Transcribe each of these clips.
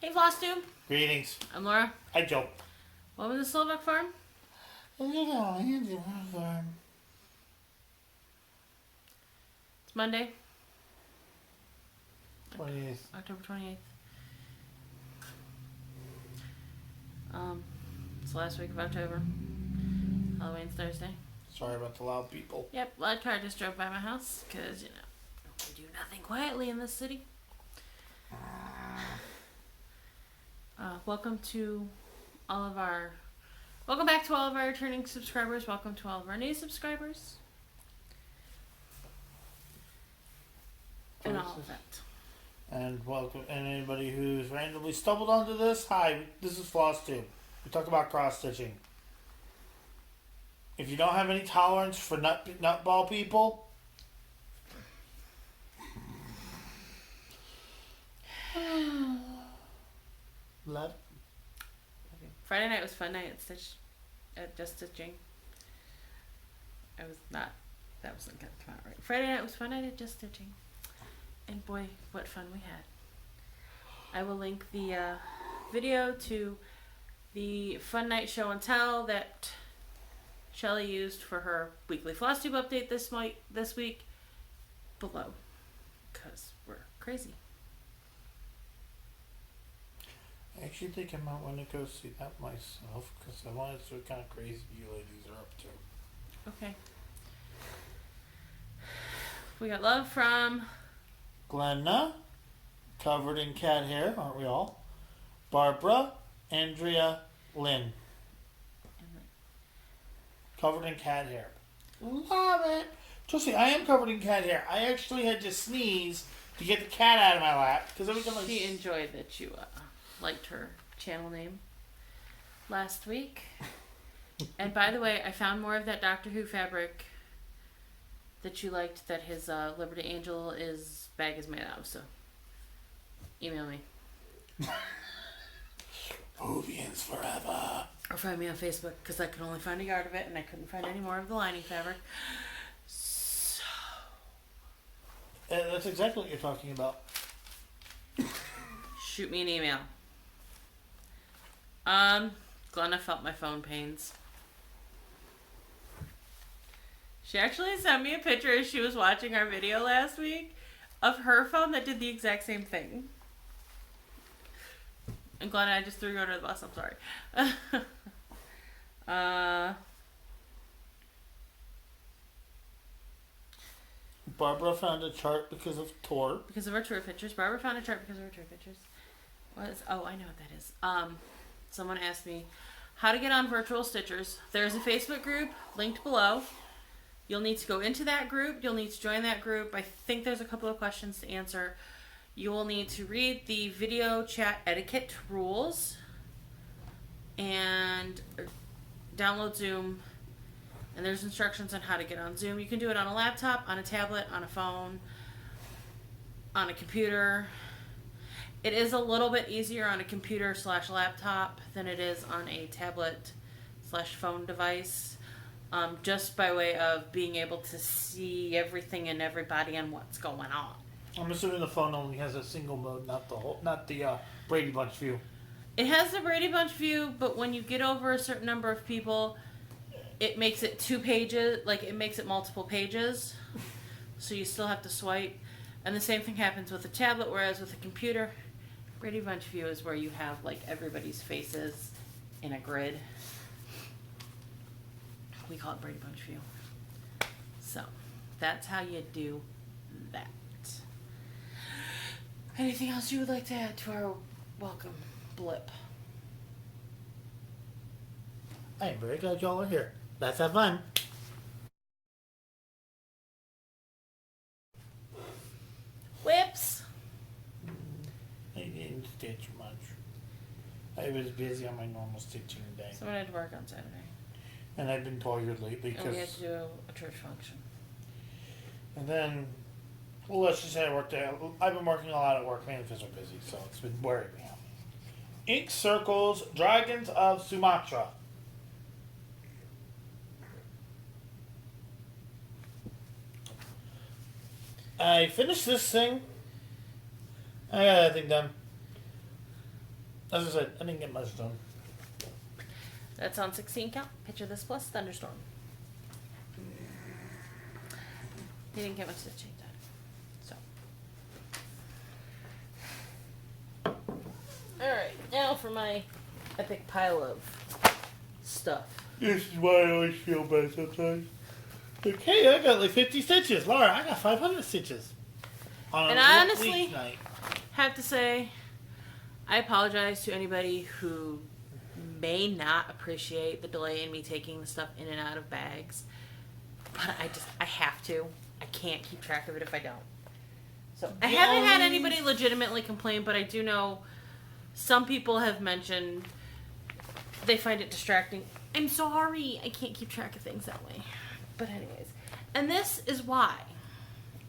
Hey, Flosstube. Greetings. I'm Laura. Hi, Joe. Welcome to the Slovak Farm. It's It's Monday, 20th. October 28th. It's the last week of October. Halloween's Thursday. Sorry about the loud people. Yep, loud car just drove by my house because, we do nothing quietly in this city. Welcome back to all of our returning subscribers. Welcome to all of our new subscribers. And all of that. And welcome, and anybody who's randomly stumbled onto this, hi, this is Flosstube. We talk about cross stitching. If you don't have any tolerance for nutball people, love. Friday night was fun night at Just Stitching. That wasn't gonna come out right. Friday night was fun night at Just Stitching. And boy, what fun we had. I will link the video to the Fun Night Show and Tell that Shelly used for her weekly Flosstube update this week below. Because we're crazy. I actually think I might want to go see that myself because I want to see what kind of crazy you ladies are up to. Okay. We got love from Glenna, covered in cat hair, aren't we all? Barbara, Andrea, Lynn, covered in cat hair. Love it. Trust me, I am covered in cat hair. I actually had to sneeze to get the cat out of my lap because every time she enjoyed that you liked her channel name last week. And by the way, I found more of that Doctor Who fabric that you liked that his Liberty Angel bag is made out of, so email me. Movians forever. Or find me on Facebook because I could only find a yard of it and I couldn't find any more of the lining fabric. So That's exactly what you're talking about. shoot me an email. Glenna felt my phone pains. She actually sent me a picture as she was watching our video last week of her phone that did the exact same thing. And Glenna, I just threw you under the bus. I'm sorry. Barbara found a chart because of tour. Because of our tour pictures. Barbara found a chart because of our tour pictures. I know what that is. Someone asked me how to get on Virtual Stitchers. There's a Facebook group linked below. You'll need to go into that group. You'll need to join that group. I think there's a couple of questions to answer. You will need to read the video chat etiquette rules and download Zoom. And there's instructions on how to get on Zoom. You can do it on a laptop, on a tablet, on a phone, on a computer. It is a little bit easier on a computer/laptop than it is on a tablet/phone device. Just by way of being able to see everything and everybody and what's going on. I'm assuming the phone only has a single mode, not the Brady Bunch view. It has the Brady Bunch view, but when you get over a certain number of people, it makes it 2 pages, like it makes it multiple pages. So you still have to swipe. And the same thing happens with a tablet, whereas with a computer, Brady Bunch view is where you have like everybody's faces in a grid. We call it Brady Bunch view. So that's how you do that. Anything else you would like to add to our welcome blip? I am very glad y'all are here. Let's have fun. Whips. I didn't stitch much. I was busy on my normal stitching day. Someone had to work on Saturday. And I've been tired lately And we had because... to do a church function. And then, well, let's just say I've been working a lot at work. Manifests are busy, so it's been wearing me out. Ink Circles, Dragons of Sumatra. I finished this thing. I got that thing done. As I said, I didn't get much done. That's on 16 count. Picture this plus thunderstorm. He didn't get much stitching done. So. Alright, now for my epic pile of stuff. This is why I always feel bad sometimes. Like, hey, I got like 50 stitches. Laura, I got 500 stitches. On And a I honestly weeknight. have to say, I apologize to anybody who may not appreciate the delay in me taking the stuff in and out of bags. But I have to. I can't keep track of it if I don't. So I haven't had anybody legitimately complain, but I do know some people have mentioned they find it distracting. I'm sorry, I can't keep track of things that way. But anyways, and this is why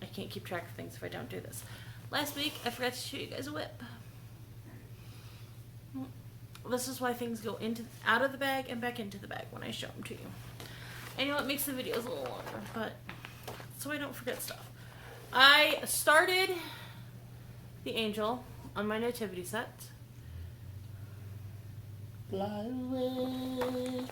I can't keep track of things if I don't do this. Last week, I forgot to show you guys a whip. This is why things go out of the bag and back into the bag when I show them to you. I know it makes the videos a little longer, but so I don't forget stuff. I started the angel on my nativity set. Fly away.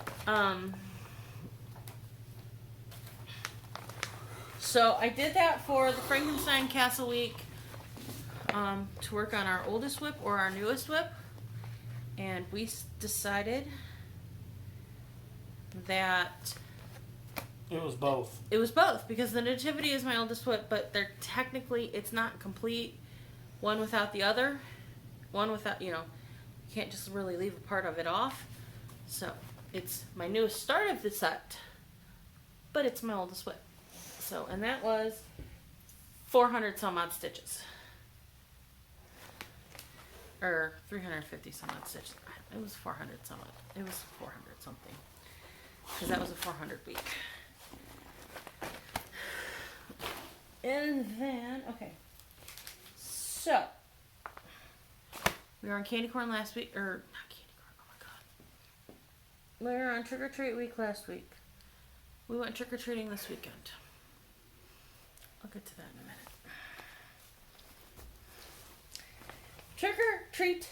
So I did that for the Frankenstein Castle Week to work on our oldest whip or our newest whip. And we decided that It was both. it was both because the Nativity is my oldest whip, but they're technically, it's not complete one without the other. One without, you can't just really leave a part of it off. So it's my newest start of the set, but it's my oldest whip. So, and that was 400 some odd stitches. Or 350 some odd stitches. It was 400 some odd. It was 400 something. Because that was a 400 week. And then, okay. So, we were on candy corn last week, or not candy corn, oh my god. We were on trick or treat week last week. We went trick or treating this weekend. I'll get to that in a minute. Trick or treat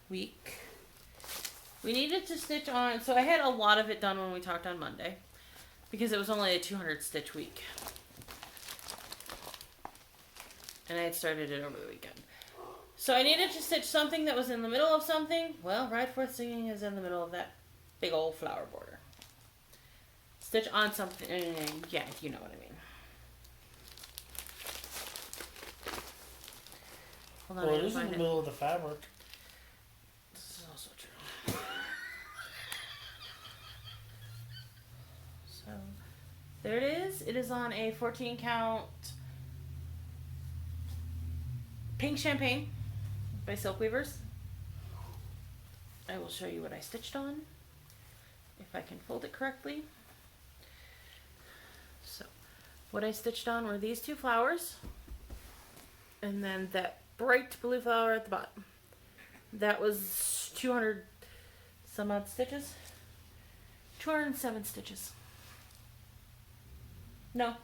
week. We needed to stitch on, so I had a lot of it done when we talked on Monday because it was only a 200 stitch week. And I had started it over the weekend. So I needed to stitch something that was in the middle of something. Well, Ride Forth Singing is in the middle of that big old flower border. Stitch on something, yeah, you know what I mean. Hold on, Well, it is in the middle of the fabric. This is also true. So, there it is. It is on a 14 count Pink Champagne by Silk Weavers. I will show you what I stitched on, if I can fold it correctly. So, what I stitched on were these two flowers, and then that bright blue flower at the bottom. That was 200 some odd stitches. 207 stitches. No,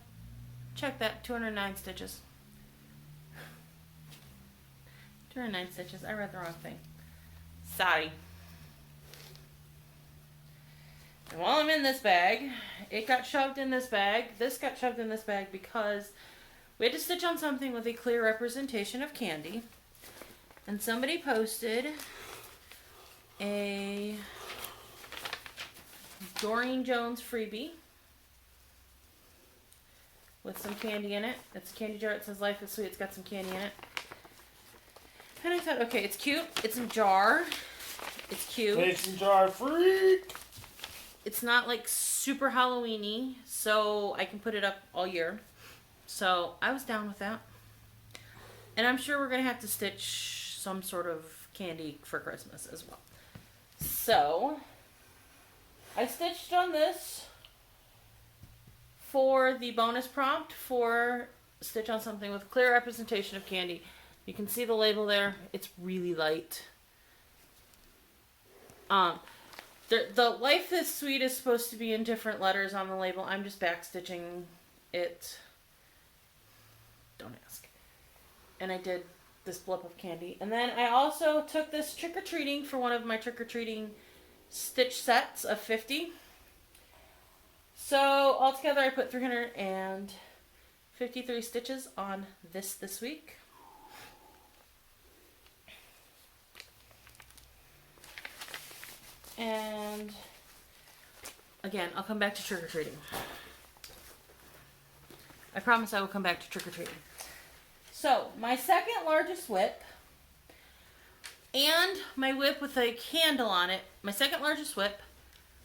check that, 209 stitches. 209 stitches, I read the wrong thing. Sorry. And while I'm in this bag, it got shoved in this bag. This got shoved in this bag because we had to stitch on something with a clear representation of candy. And somebody posted a Doreen Jones freebie with some candy in it. It's a candy jar. It says Life is Sweet. It's got some candy in it. And I thought, okay, it's cute. It's in a jar. It's cute. Mason jar freak. It's not like super Halloween-y, so I can put it up all year. So I was down with that. And I'm sure we're going to have to stitch some sort of candy for Christmas as well. So I stitched on this for the bonus prompt for stitch on something with clear representation of candy. You can see the label there. It's really light. The Life is Sweet is supposed to be in different letters on the label. I'm just backstitching it. Don't ask. And I did this blip of candy. And then I also took this trick-or-treating for one of my trick-or-treating stitch sets of 50. So altogether I put 353 stitches on this week. And again, I'll come back to trick-or-treating. I promise I will come back to trick-or-treating. So, my second largest whip and my whip with a candle on it, my second largest whip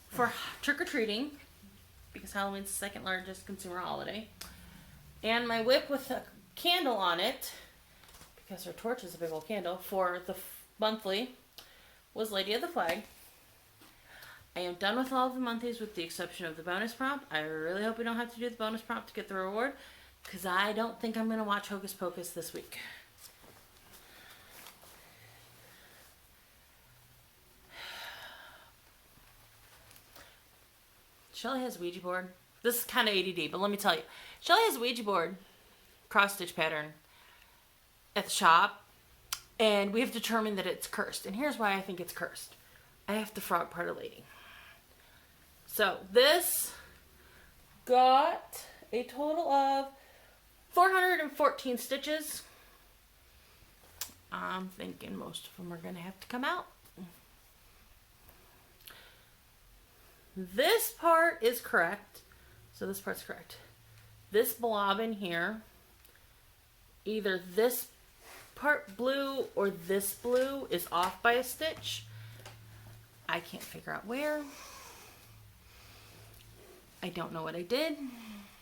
for trick-or-treating, because Halloween's the second largest consumer holiday, and my whip with a candle on it, because her torch is a big old candle, for the monthly, was Lady of the Flag. I am done with all of the monthlies with the exception of the bonus prompt. I really hope we don't have to do the bonus prompt to get the reward, because I don't think I'm going to watch Hocus Pocus this week. Shelly has a Ouija board. This is kind of ADD, but let me tell you. Shelly has a Ouija board, cross-stitch pattern, at the shop, and we have determined that it's cursed. And here's why I think it's cursed. I have to frog part of Lady. So this got a total of 414 stitches. I'm thinking most of them are going to have to come out. This part is correct. So this part's correct. This blob in here, either this part blue or this blue is off by a stitch. I can't figure out where. I don't know what I did.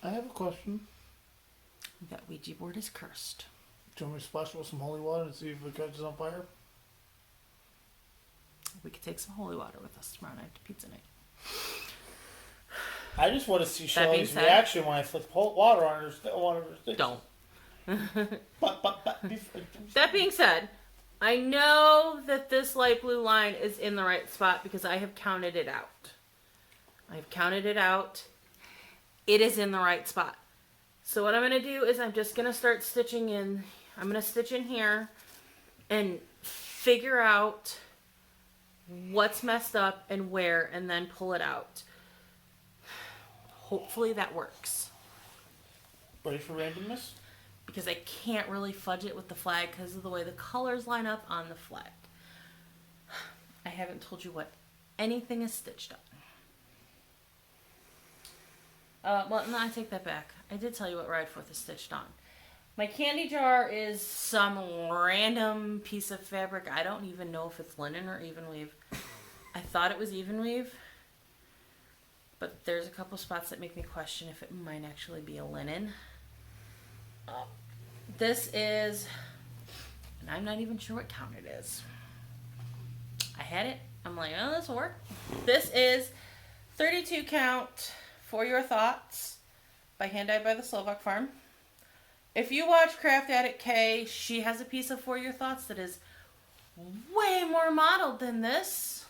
I have a question. That Ouija board is cursed. Do you want me to splash it with some holy water and see if it catches on fire? We could take some holy water with us tomorrow night to pizza night. I just want to see That being Shelly's said- reaction when I flick water on one of her sticks. Don't. But That being said, I know that this light blue line is in the right spot because I have counted it out. I've counted it out. It is in the right spot. So what I'm going to do is I'm just going to start stitching in. I'm going to stitch in here and figure out what's messed up and where, and then pull it out. Hopefully that works. ready for randomness? Because I can't really fudge it with the flag because of the way the colors line up on the flag. I haven't told you what anything is stitched on. Well, no, I take that back. I did tell you what Ride Forth is stitched on. My candy jar is some random piece of fabric. I don't even know if it's linen or even weave. I thought it was even weave. But there's a couple spots that make me question if it might actually be a linen. This is, and I'm not even sure what count it is. I had it. I'm like, oh, this will work. This is 32 count For Your Thoughts by Hand Dyed by the Slovak Farm. If you watch Craft Addict K, she has a piece of For Your Thoughts that is way more modeled than this.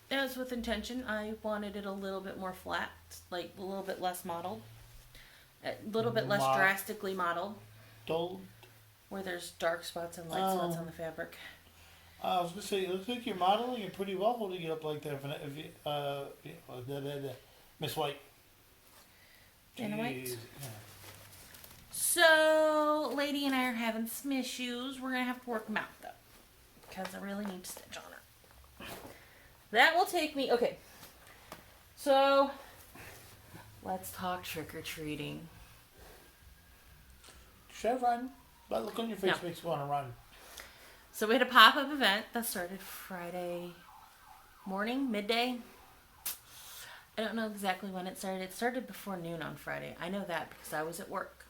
As with intention, I wanted it a little bit more flat, like a little bit less modeled. A little bit less drastically modeled. Dull. Where there's dark spots and light spots on the fabric. I was gonna say, it looks like you're modeling it pretty well holding it up like that. If you, Miss White. Dana White. Jeez. Yeah. So, Lady and I are having some issues. We're gonna have to work them out though, because I really need to stitch on her. That will take me. Okay. So, let's talk trick or treating. Should I run? That look on your face No. makes you want to run. So we had a pop-up event that started Friday morning, midday. I don't know exactly when it started. It started before noon on Friday. I know that because I was at work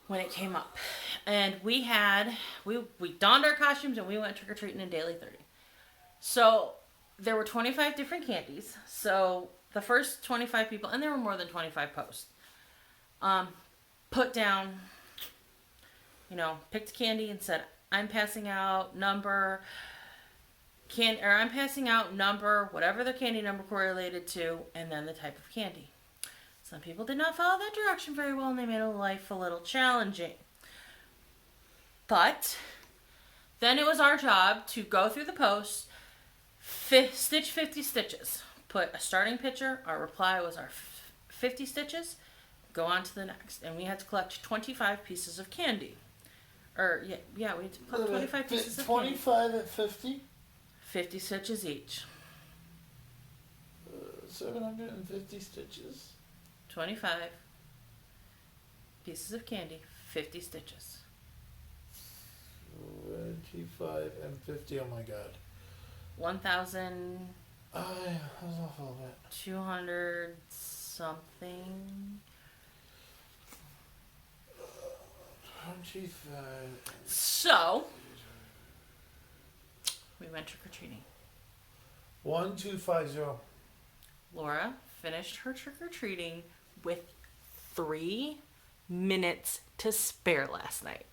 when it came up. And we donned our costumes and we went trick-or-treating in Daily 30. So there were 25 different candies. So the first 25 people, and there were more than 25 posts, put down, picked candy and said, I'm passing out number, I'm passing out number, whatever the candy number correlated to, and then the type of candy. Some people did not follow that direction very well, and they made life a little challenging. But then it was our job to go through the post, stitch 50 stitches, put a starting picture. Our reply was our 50 stitches, go on to the next. And we had to collect 25 pieces of candy. Or, yeah, we had to collect 25 pieces of candy. 25 at 50? 50 stitches each. 750 stitches. 25 pieces of candy, 50 stitches. 25 and 50, oh my god. 1,000. That was off a little bit. 200 something. 25. So, we went trick-or-treating. 1250. Laura finished her trick-or-treating with 3 minutes to spare last night.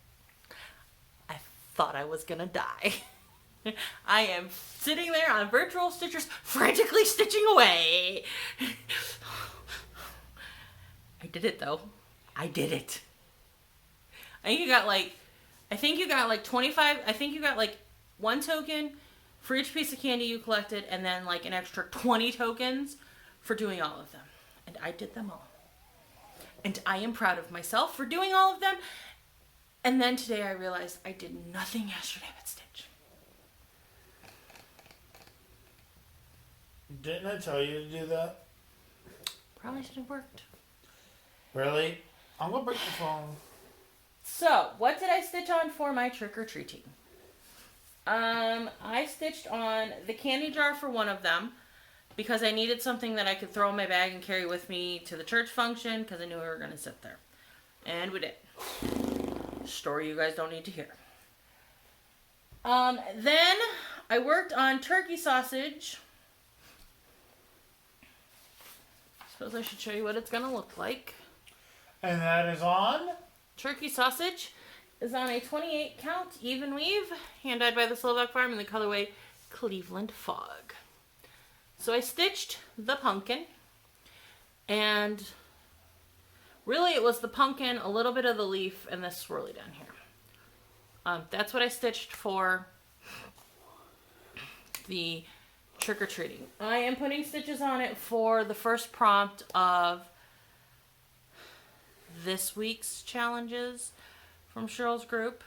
I thought I was gonna die. I am sitting there on virtual stitchers, frantically stitching away. I did it though. I did it. I think you got like 25, I think you got like 1 token for each piece of candy you collected, and then like an extra 20 tokens for doing all of them. And I did them all. And I am proud of myself for doing all of them. And then today I realized I did nothing yesterday but stitch. Didn't I tell you to do that? Probably should have worked. Really? I'm gonna break the phone. So, what did I stitch on for my trick-or-treating? I stitched on the candy jar for one of them because I needed something that I could throw in my bag and carry with me to the church function because I knew we were going to sit there. And we did. Story you guys don't need to hear. Then I worked on turkey sausage. Suppose I should show you what it's going to look like. And that is on? Turkey sausage is on a 28 count even weave, hand-dyed by the Slovak Farm in the colorway Cleveland Fog. So I stitched the pumpkin, and really it was the pumpkin, a little bit of the leaf, and this swirly down here. That's what I stitched for the trick-or-treating. I am putting stitches on it for the first prompt of this week's challenges from Cheryl's group.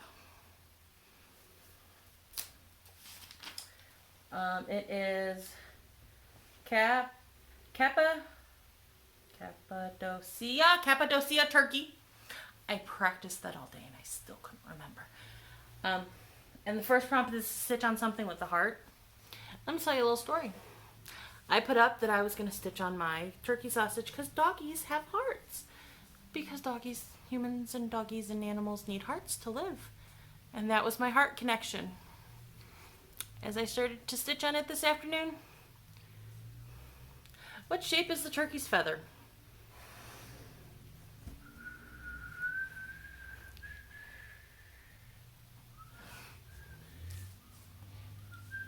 It is Cappadocia turkey. I practiced that all day and I still couldn't remember. And the first prompt is to stitch on something with the heart. Let me tell you a little story. I put up that I was going to stitch on my turkey sausage because doggies have hearts. Because doggies, humans and doggies and animals need hearts to live. And that was my heart connection. As I started to stitch on it this afternoon, what shape is the turkey's feather?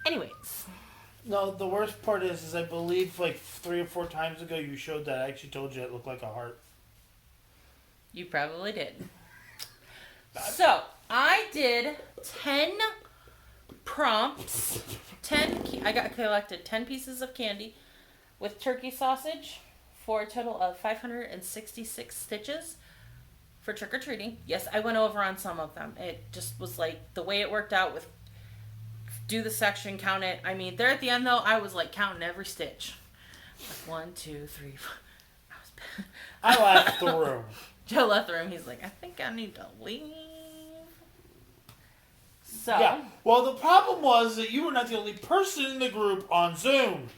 Anyways. No, the worst part is I believe like 3 or 4 times ago you showed that I actually told you it looked like a heart. You probably did. So, I did 10 prompts. I collected 10 pieces of candy with turkey sausage for a total of 566 stitches for trick-or-treating. Yes, I went over on some of them. It just was like the way it worked out with do the section, count it. I mean, there at the end though, I was like counting every stitch. Like 1, 2, 3, 4. I left the room. Joe left the room. He's like, I think I need to leave. So. Yeah. Well, the problem was that you were not the only person in the group on Zoom.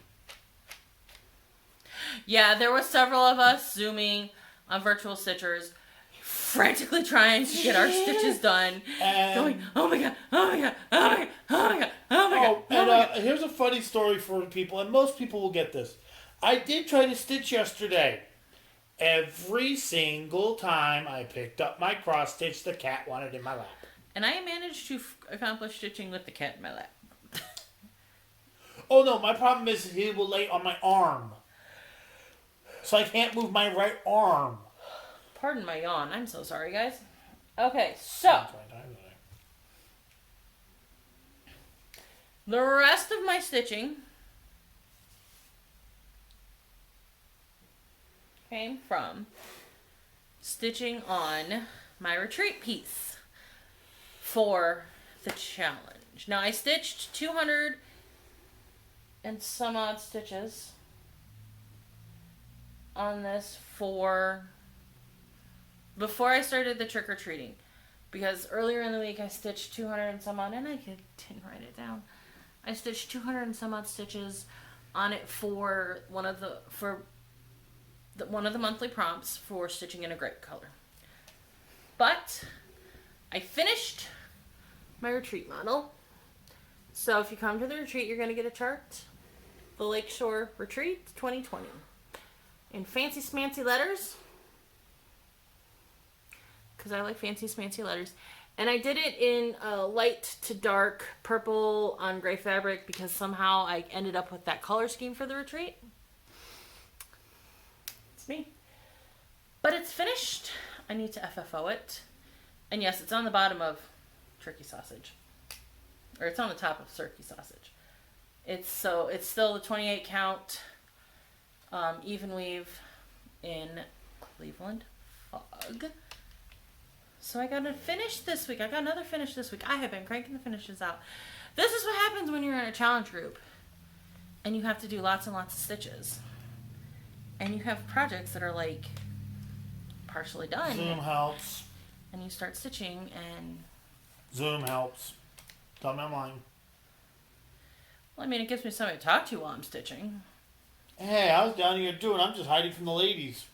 Yeah, there were several of us Zooming on virtual stitchers, frantically trying to get our stitches done. And going, oh my god, oh my god, oh my god, oh my god, oh my god. Oh, and here's a funny story for people, and most people will get this. I did try to stitch yesterday. Every single time I picked up my cross stitch, the cat wanted in my lap. And I managed to accomplish stitching with the cat in my lap. Oh no, my problem is he will lay on my arm. So I can't move my right arm. Pardon my yawn. I'm so sorry, guys. Okay, so. The rest of my stitching came from stitching on my retreat piece for the challenge. Now I stitched 200 and some odd stitches on this before I started the trick-or-treating, because earlier in the week I stitched 200 and some odd, and I didn't write it down. I stitched 200 and some odd stitches on it for one of the monthly prompts for stitching in a grape color. But I finished my retreat model. So if you come to the retreat, you're going to get a chart. The Lakeshore Retreat 2020. In fancy smancy letters. Because I like fancy smancy letters. And I did it in light to dark purple on gray fabric because somehow I ended up with that color scheme for the retreat. It's me. But it's finished. I need to FFO it. And yes, it's on the bottom of turkey sausage. Or it's on the top of turkey sausage. It's still the 28 count even weave in Cleveland Fog. So I got a finish this week. I got another finish this week. I have been cranking the finishes out. This is what happens when you're in a challenge group and you have to do lots and lots of stitches. And you have projects that are like partially done. Zoom helps. And you start stitching and... Zoom helps. Tell me I'm lying. Well, I mean, it gives me somebody to talk to while I'm stitching. Hey, I was down here too, and I'm just hiding from the ladies.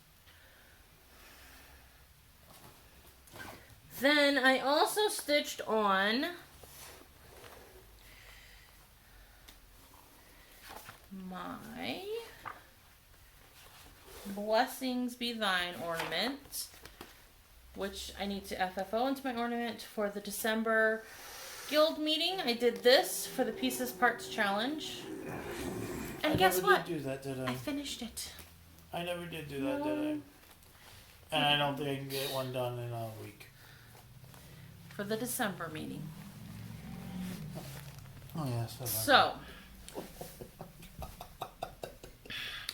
Then I also stitched on my Blessings Be Thine ornament, which I need to FFO into my ornament for the December guild meeting. I did this for the Pieces Parts Challenge. And guess what? I never did do that, did I? I finished it. I never did do that, did I? And I don't think I can get one done in a week. For the December meeting. Oh, yes. So,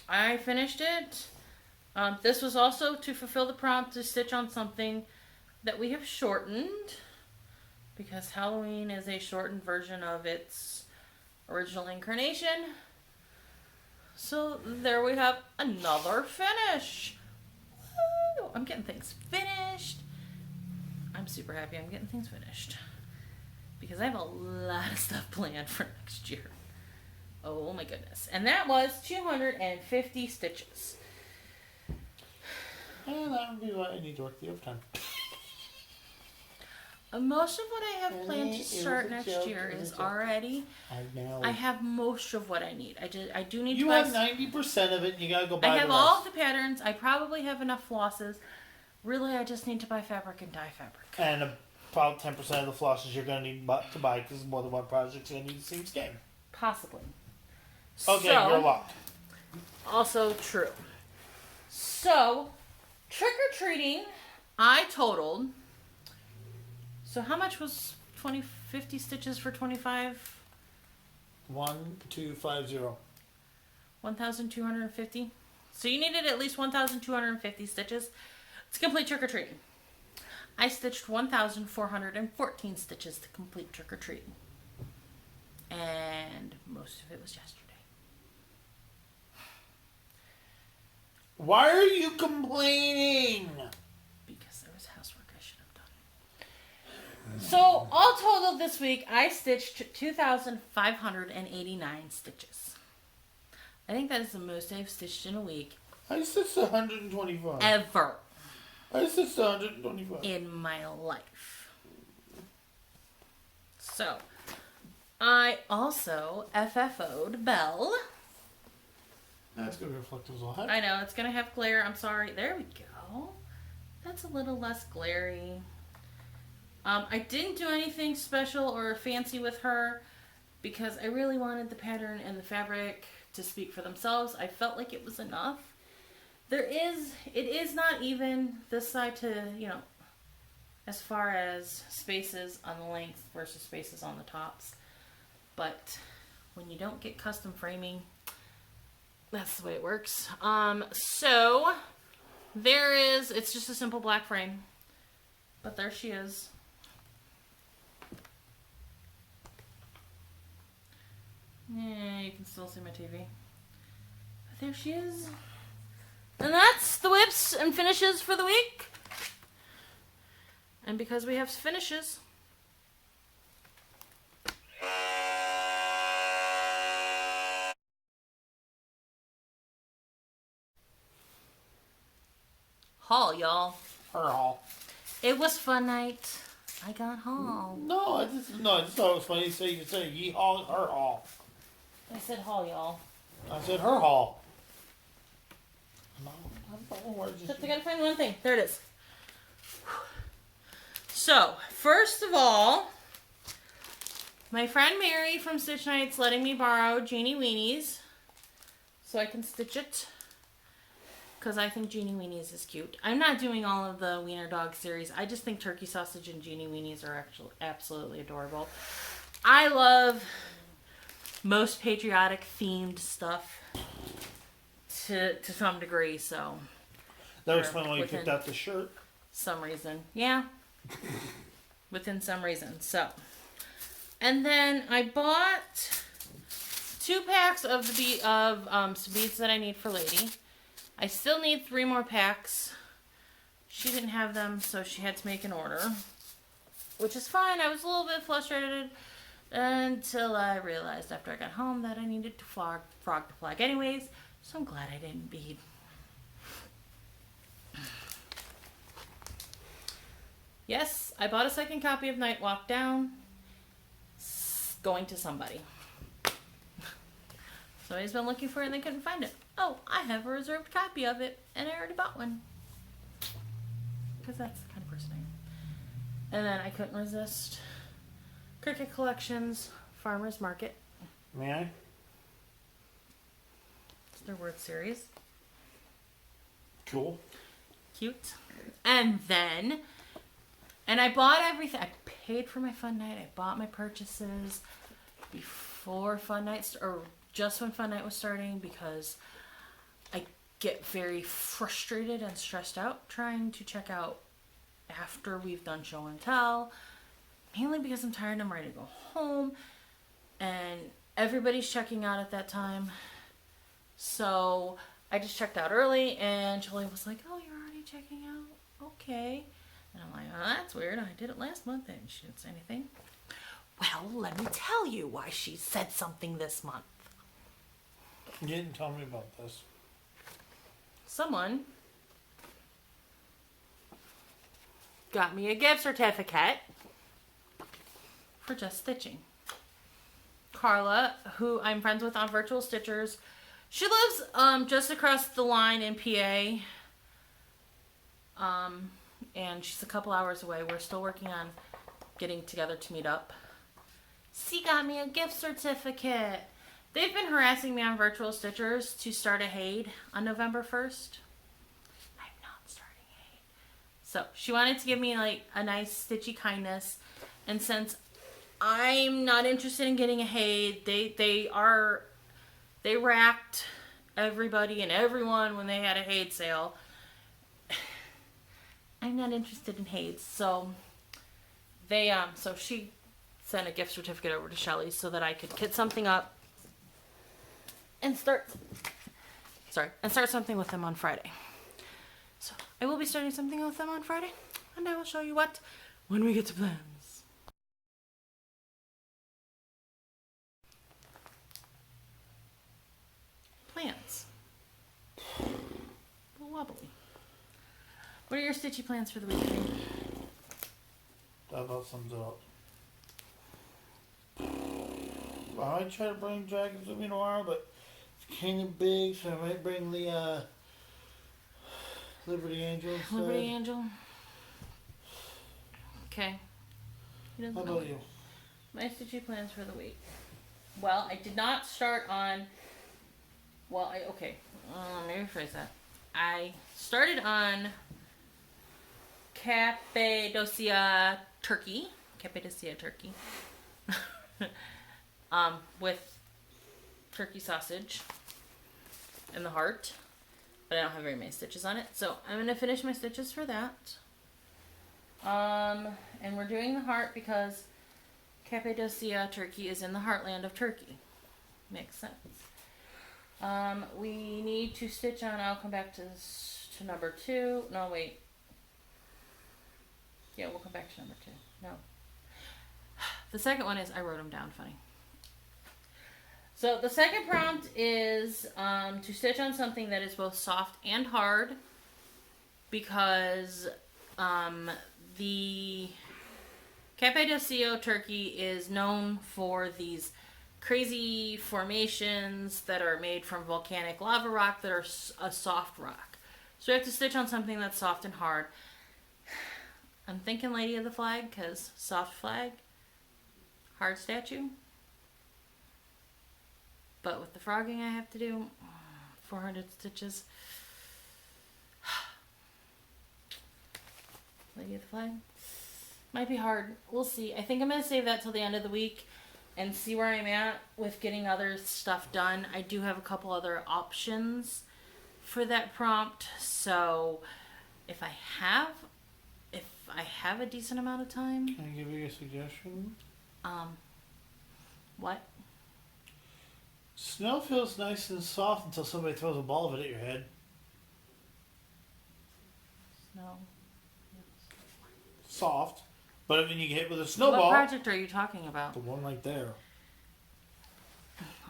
I finished it. This was also to fulfill the prompt to stitch on something that we have shortened, because Halloween is a shortened version of its original incarnation. So there we have another finish. Woo! I'm getting things finished. I'm super happy I'm getting things finished, because I have a lot of stuff planned for next year. Oh my goodness. And that was 250 stitches. And that would be what I need to work the overtime. Most of what I have planned to start next year is already. I know. I have most of what I need. I do need to You buy. have 90% of it, and you gotta go buy I have the all rest. of the patterns. I probably have enough flosses. Really, I just need to buy fabric and dye fabric. And about 10% of the flosses you're gonna need to buy because more than one project's gonna need the same skin. Possibly. Okay, So, you're locked. Also true. So, trick-or-treating, I totaled... So how much was 50 stitches for 25? 1250. 1,250? So you needed at least 1,250 stitches to complete trick-or-treating. I stitched 1,414 stitches to complete trick-or-treating. And most of it was yesterday. Why are you complaining? Because there was housework I should have done. So, all total this week, I stitched 2,589 stitches. I think that is the most I've stitched in a week. I stitched 125. Ever. I stitched 125. In my life. So, I also FFO'd Belle. That's going to be reflective as well. I know, it's going to have glare. I'm sorry. There we go. That's a little less glary. I didn't do anything special or fancy with her because I really wanted the pattern and the fabric to speak for themselves. I felt like it was enough. It is not even this side to, as far as spaces on the length versus spaces on the tops. But when you don't get custom framing, that's the way it works. So it's just a simple black frame. But there she is. Yeah, you can still see my TV. But there she is. And that's the whips and finishes for the week. And because we have finishes, haul, y'all. Her haul. It was fun night. I got haul. No, I just thought it was funny. You say ye haul, her haul. I said haul, y'all. I said her haul. No, I don't know where Except I gotta find one thing. There it is. So, first of all, my friend Mary from Stitch Night's letting me borrow Jeannie Weenies so I can stitch it. Because I think Jeannie Weenies is cute. I'm not doing all of the Wiener Dog series. I just think Turkey Sausage and Jeannie Weenies are actually absolutely adorable. I love most patriotic themed stuff to some degree, so. That was fun when you picked out the shirt. Some reason. Yeah. Within some reason. So. And then I bought 2 packs of some beads that I need for Lady. I still need 3 more packs. She didn't have them, so she had to make an order. Which is fine. I was a little bit frustrated until I realized after I got home that I needed to frog to flag anyways. So I'm glad I didn't bead. Yes, I bought a second copy of Night Walk Down. It's going to somebody. Somebody's been looking for it and they couldn't find it. Oh, I have a reserved copy of it, and I already bought one. Because that's the kind of person I am. And then I couldn't resist Cricket Collections Farmer's Market. May I? It's their word series. Cool. Cute. And I bought everything. I paid for my fun night. I bought my purchases before fun night, or just when fun night was starting, because I get very frustrated and stressed out trying to check out after we've done show and tell. Mainly because I'm tired and I'm ready to go home. And everybody's checking out at that time. So I just checked out early and Julie was like, "Oh, you're already checking out? Okay." And I'm like, "Oh, that's weird. I did it last month." And she didn't say anything. Well, let me tell you why she said something this month. You didn't tell me about this. Someone got me a gift certificate for just stitching. Carla, who I'm friends with on Virtual Stitchers, she lives just across the line in PA. And she's a couple hours away. We're still working on getting together to meet up. She got me a gift certificate. They've been harassing me on Virtual Stitchers to start a HAID on November 1st. I'm not starting HAID. So she wanted to give me like a nice stitchy kindness. And since I'm not interested in getting a HAID, they racked everybody and everyone when they had a HAID sale. I'm not interested in HAIDs. So so she sent a gift certificate over to Shelly so that I could kit something up and start something with them on Friday. So I will be starting something with them on Friday, and I will show you what when we get to plans. Plans. A little wobbly. What are your stitchy plans for the weekend? That about sums it up. I might try to bring dragons with me tomorrow, but it's kind of big, so I might bring the Liberty Angel. Liberty Angel. Okay. How about you? My stitchy plans for the week. Well, I did not start on. Well, let me rephrase that. I started on Cappadocia turkey. with turkey sausage and the heart, but I don't have very many stitches on it. So I'm going to finish my stitches for that. And we're doing the heart because Cappadocia turkey is in the heartland of Turkey. Makes sense. We need to stitch on, I'll come back to this, to number 2. No, wait. Yeah, we'll come back to number 2. No. The second one is, I wrote them down funny. So the second prompt is to stitch on something that is both soft and hard, because the Cappadocia turkey is known for these crazy formations that are made from volcanic lava rock that are a soft rock. So we have to stitch on something that's soft and hard. I'm thinking Lady of the Flag, because soft flag, hard statue. But with the frogging I have to do, 400 stitches. Lady of the Flag. Might be hard. We'll see. I think I'm going to save that till the end of the week and see where I'm at with getting other stuff done. I do have a couple other options for that prompt. So if I have a decent amount of time. Can I give you a suggestion? What? Snow feels nice and soft until somebody throws a ball of it at your head. Snow. Soft. But when you get hit with a What snowball... project are you talking about? The one right there.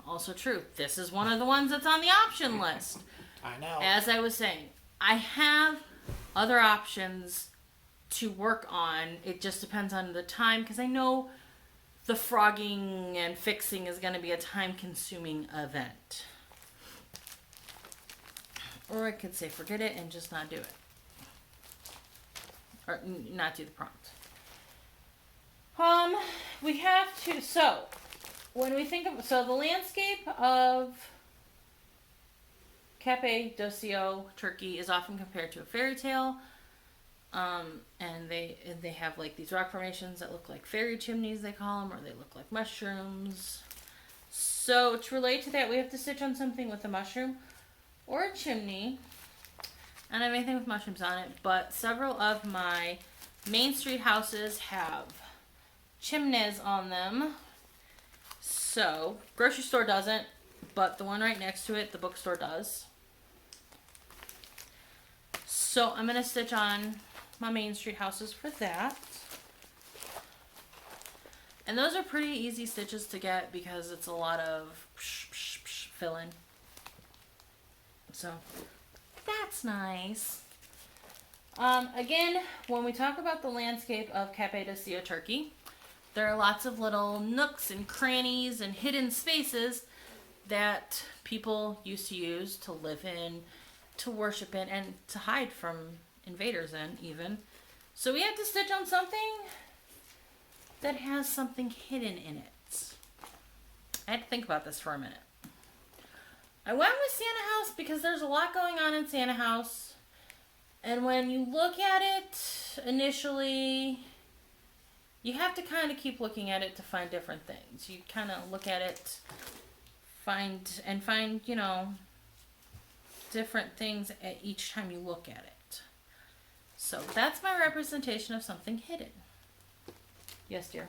Also true. This is one of the ones that's on the option list. I know. As I was saying, I have other options to work on. It just depends on the time, because I know the frogging and fixing is going to be a time-consuming event. Or I could say forget it and just not do it. Or not do the prompt. We have to, so, when we think of, so the landscape of Cappadocia turkey is often compared to a fairy tale. And they have like these rock formations that look like fairy chimneys, they call them, or they look like mushrooms. So to relate to that, we have to stitch on something with a mushroom or a chimney. I don't have anything with mushrooms on it, but several of my Main Street houses have chimneys on them. So, grocery store doesn't, but the one right next to it, the bookstore does. So I'm going to stitch on my Main Street houses for that. And those are pretty easy stitches to get because it's a lot of fill in. So that's nice. Again, when we talk about the landscape of Cappadocia turkey, there are lots of little nooks and crannies and hidden spaces that people used to use to live in, to worship in, and to hide from invaders in even. So we have to stitch on something that has something hidden in it. I had to think about this for a minute. I went with Santa House because there's a lot going on in Santa House. And when you look at it initially, you have to kind of keep looking at it to find different things. You kind of look at it, find, you know, different things at each time you look at it. So that's my representation of something hidden. Yes, dear.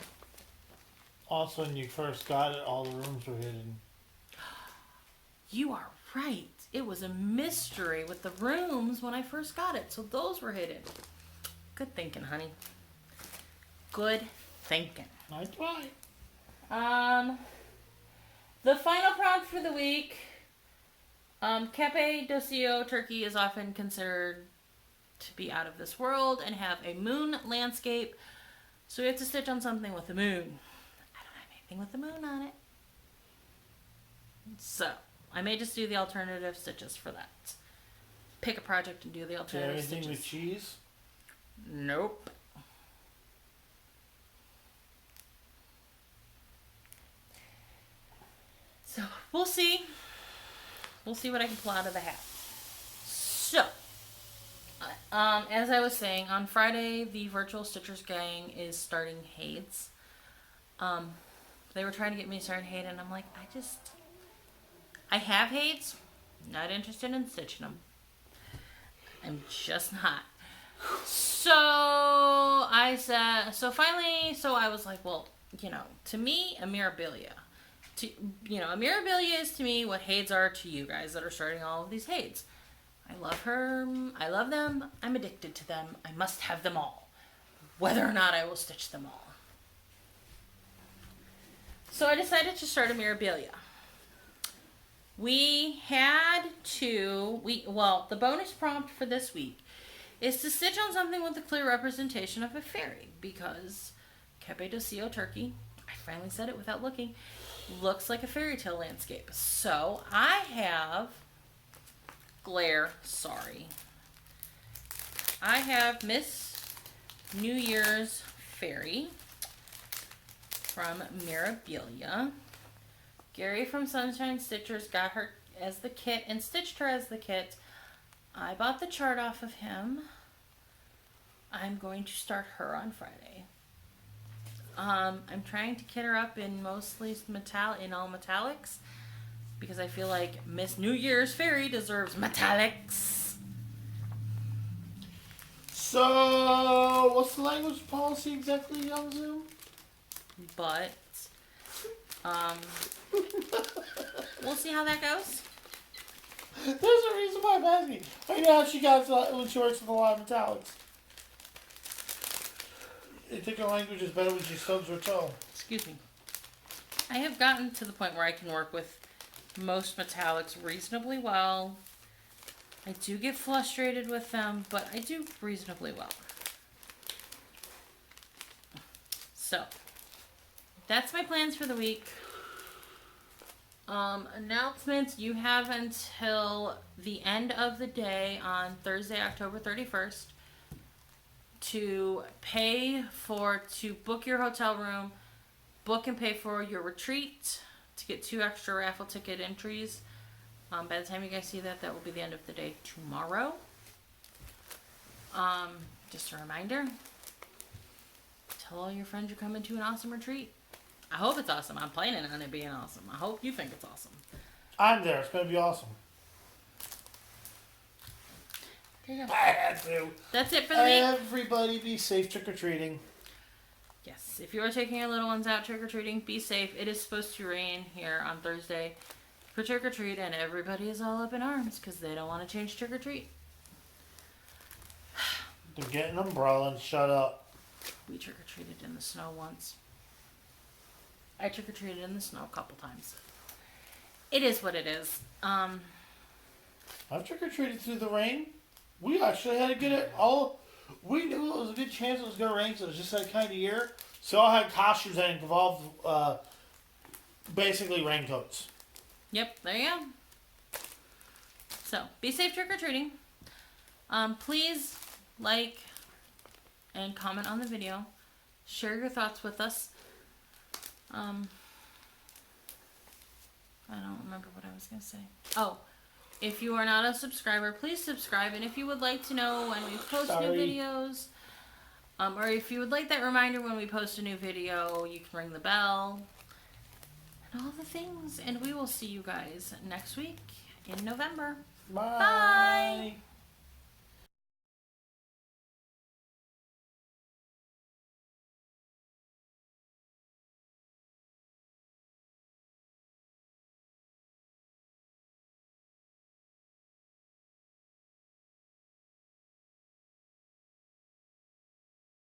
Also, when you first got it, all the rooms were hidden. You are right. It was a mystery with the rooms when I first got it. So those were hidden. Good thinking, honey. Good thinking. I tried. The final prompt for the week. Cappadocia turkey is often considered to be out of this world and have a moon landscape. So we have to stitch on something with the moon. I don't have anything with the moon on it. So I may just do the alternative stitches for that. Pick a project and do the alternative anything stitches. with cheese? Nope. So we'll see. We'll see what I can pull out of the hat. So, as I was saying, on Friday, the Virtual Stitchers Gang is starting Hades. They were trying to get me to start Hayden, and I'm like, I have Hades. Not interested in stitching them. I'm just not. So I said, so I was like, well, to me, a Mirabilia. A Mirabilia is to me what Hades are to you guys that are starting all of these Hades. I love her. I love them. I'm addicted to them. I must have them all, whether or not I will stitch them all. So I decided to start a Mirabilia. The bonus prompt for this week is to stitch on something with a clear representation of a fairy, because Cappadocia turkey, I finally said it without looking, looks like a fairy tale landscape. So I have I have Miss New Year's Fairy from Mirabilia. Gary from Sunshine Stitchers got her as the kit and stitched her as the kit. I bought the chart off of him. I'm going to start her on Friday. I'm trying to kit her up in mostly all metallics, because I feel like Miss New Year's Fairy deserves metallics. So, what's the language policy exactly on Zoom? But, we'll see how that goes. There's a reason why I'm asking. I know how she got when she works with a lot of metallics. I think her language is better when she stubs her toe. Excuse me. I have gotten to the point where I can work with most metallics reasonably well. I do get frustrated with them, but I do reasonably well. So, that's my plans for the week. Announcements, you have until the end of the day on Thursday, October 31st to book your hotel room, book and pay for your retreat, to get 2 extra raffle ticket entries. By the time you guys see that will be the end of the day tomorrow. Just a reminder, tell all your friends you're coming to an awesome retreat. I hope it's awesome. I'm planning on it being awesome. I hope you think it's awesome. I'm there. It's going to be awesome. There you go. I had to. That's it for the week. Everybody be safe trick-or-treating. Yes, if you are taking your little ones out trick-or-treating, be safe. It is supposed to rain here on Thursday for trick-or-treat, and everybody is all up in arms because they don't want to change trick-or-treat. They're getting an umbrella and shut up. We trick-or-treated in the snow once. I trick-or-treated in the snow a couple times. It is what it is. I've trick-or-treated through the rain. We actually had a good... We knew it was a good chance it was going to rain, so it was just that kind of year. So I had costumes that involved basically raincoats. Yep, there you go. So, be safe trick-or-treating. Please like and comment on the video. Share your thoughts with us. I don't remember what I was going to say. Oh, if you are not a subscriber, please subscribe. And if you would like to know when we post new videos, or if you would like that reminder when we post a new video, you can ring the bell. And all the things. And we will see you guys next week in November. Bye. Bye.